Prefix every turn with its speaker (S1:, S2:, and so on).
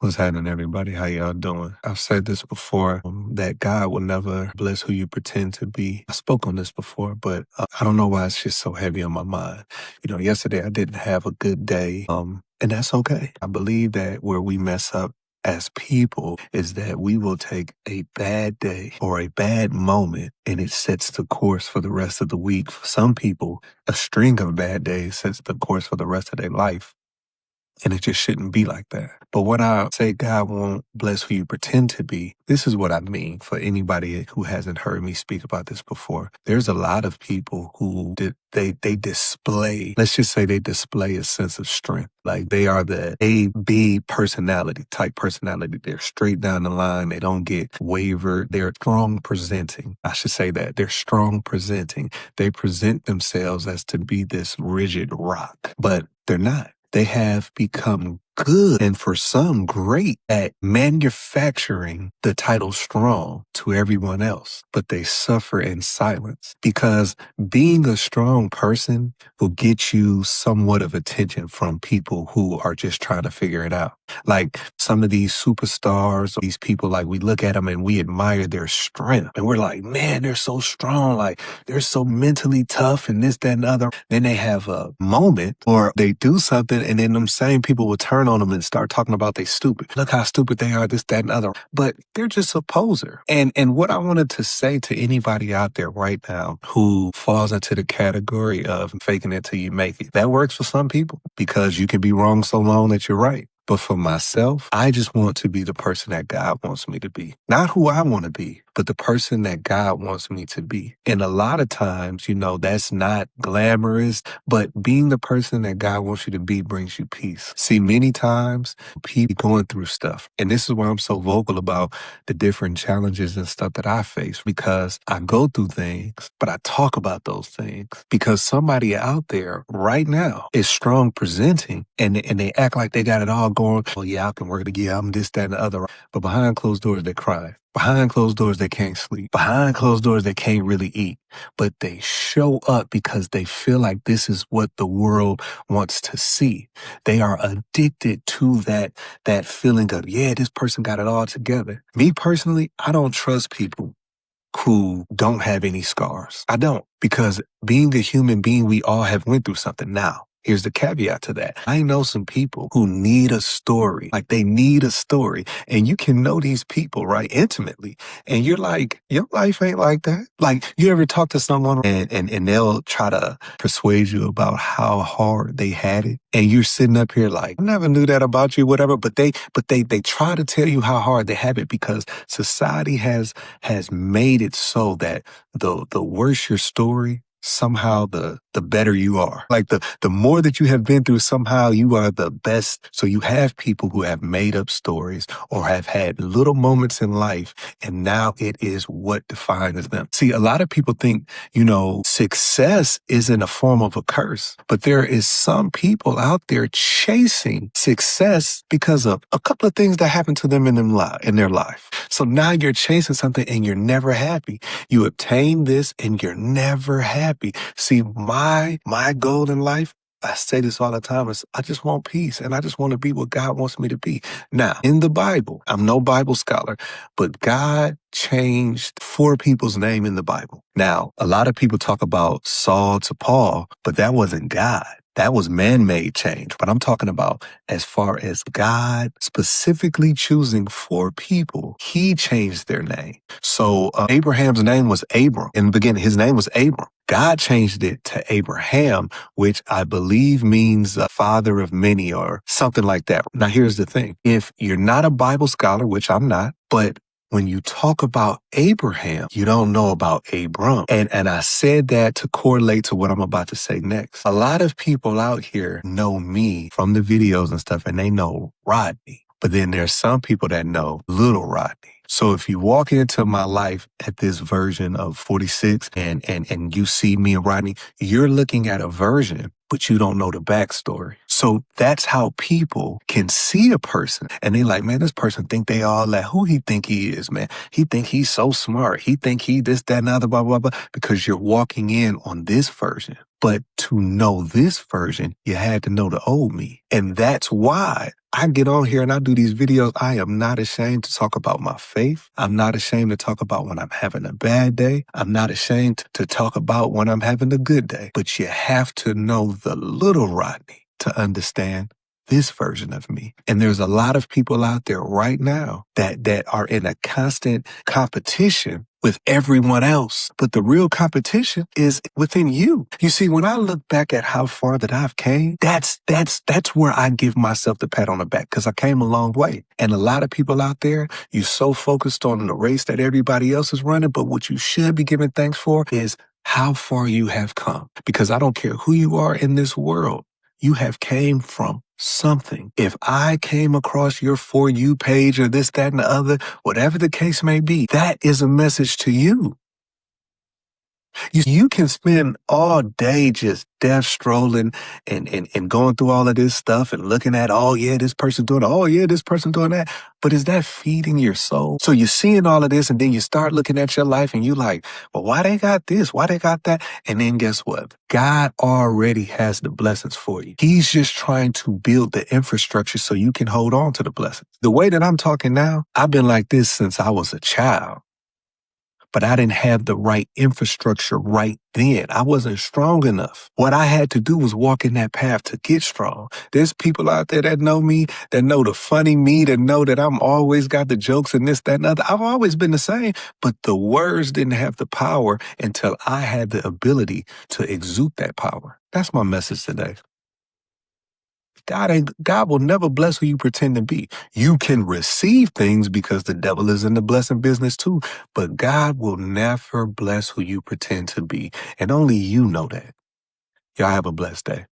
S1: What's happening, everybody? How y'all doing? I've said this before, that God will never bless who you pretend to be. I spoke on this before, but I don't know why it's just so heavy on my mind. Yesterday I didn't have a good day, and that's okay. I believe that where we mess up as people is that we will take a bad day or a bad moment and it sets the course for the rest of the week. For some people, a string of bad days sets the course for the rest of their life. And it just shouldn't be like that. But when I say God won't bless who you pretend to be, this is what I mean for anybody who hasn't heard me speak about this before. There's a lot of people who they display, let's just say they display a sense of strength. Like they are the A-B type personality. They're straight down the line. They don't get wavered. They're strong presenting. I should say that. They're strong presenting. They present themselves as to be this rigid rock, but they're not. They have become good and for some great at manufacturing the title strong to everyone else, but they suffer in silence because being a strong person will get you somewhat of attention from people who are just trying to figure it out. Like some of these superstars, these people, like we look at them and we admire their strength and we're like, man, they're so strong. Like they're so mentally tough and this, that, and other. Then they have a moment or they do something and then them same people will turn on them and start talking about they stupid. Look how stupid they are, this, that, and other. But they're just a poser. And what I wanted to say to anybody out there right now who falls into the category of faking it till you make it, that works for some people because you can be wrong so long that you're right. But for myself, I just want to be the person that God wants me to be. Not who I want to be, but the person that God wants me to be. And a lot of times, that's not glamorous, but being the person that God wants you to be brings you peace. See, many times people going through stuff. And this is why I'm so vocal about the different challenges and stuff that I face, because I go through things, but I talk about those things because somebody out there right now is strong presenting and they act like they got it all going. Oh yeah, I can work it. Yeah, I'm this, that, and the other. But behind closed doors, they're crying. Behind closed doors, they can't sleep. Behind closed doors, they can't really eat. But they show up because they feel like this is what the world wants to see. They are addicted to that feeling of, yeah, this person got it all together. Me personally, I don't trust people who don't have any scars. I don't, because being a human being, we all have went through something. Now, here's the caveat to that. I know some people who need a story. Like they need a story. And you can know these people, right, intimately. And you're like, your life ain't like that. Like you ever talk to someone and they'll try to persuade you about how hard they had it. And you're sitting up here like, I never knew that about you, whatever. But they try to tell you how hard they have it because society has made it so that the worse your story, somehow the better you are. Like the more that you have been through, somehow you are the best. So you have people who have made up stories or have had little moments in life, and now it is what defines them. See, a lot of people think, success isn't a form of a curse, but there is some people out there chasing success because of a couple of things that happened to them in their life. So now you're chasing something and you're never happy. You obtain this and you're never happy. See, my goal in life, I say this all the time, is I just want peace and I just want to be what God wants me to be. Now, in the Bible, I'm no Bible scholar, but God changed 4 people's name in the Bible. Now, a lot of people talk about Saul to Paul, but that wasn't God. That was man-made change. But I'm talking about as far as God specifically choosing 4 people, he changed their name. So Abraham's name was Abram. In the beginning, his name was Abram. God changed it to Abraham, which I believe means father of many or something like that. Now, here's the thing. If you're not a Bible scholar, which I'm not, but when you talk about Abraham, you don't know about Abram. And I said that to correlate to what I'm about to say next. A lot of people out here know me from the videos and stuff, and they know Rodney. But then there's some people that know little Rodney. So if you walk into my life at this version of 46 and you see me and Rodney, you're looking at a version, but you don't know the backstory. So that's how people can see a person and they like, man, this person think they all that. Who he think he is, man? He think he's so smart. He think he this, that, and other, blah, blah, blah, because you're walking in on this version. But to know this version, you had to know the old me. And that's why I get on here and I do these videos. I am not ashamed to talk about my faith. I'm not ashamed to talk about when I'm having a bad day. I'm not ashamed to talk about when I'm having a good day. But you have to know the little Rodney to understand this version of me. And there's a lot of people out there right now that are in a constant competition with everyone else. But the real competition is within you. You see, when I look back at how far that I've came, that's where I give myself the pat on the back because I came a long way. And a lot of people out there, you're so focused on the race that everybody else is running. But what you should be giving thanks for is how far you have come. Because I don't care who you are in this world. You have came from something. If I came across your For You page or this, that, and the other, whatever the case may be, that is a message to you. You can spend all day just death strolling and going through all of this stuff and looking at, oh yeah, this person doing, oh yeah, this person doing that. But is that feeding your soul? So you're seeing all of this and then you start looking at your life and you like, well, why they got this? Why they got that? And then guess what? God already has the blessings for you. He's just trying to build the infrastructure so you can hold on to the blessings. The way that I'm talking now, I've been like this since I was a child. But I didn't have the right infrastructure right then. I wasn't strong enough. What I had to do was walk in that path to get strong. There's people out there that know me, that know the funny me, that know that I'm always got the jokes and this, that, and other. I've always been the same, but the words didn't have the power until I had the ability to exude that power. That's my message today. God will never bless who you pretend to be. You can receive things because the devil is in the blessing business too, but God will never bless who you pretend to be. And only you know that. Y'all have a blessed day.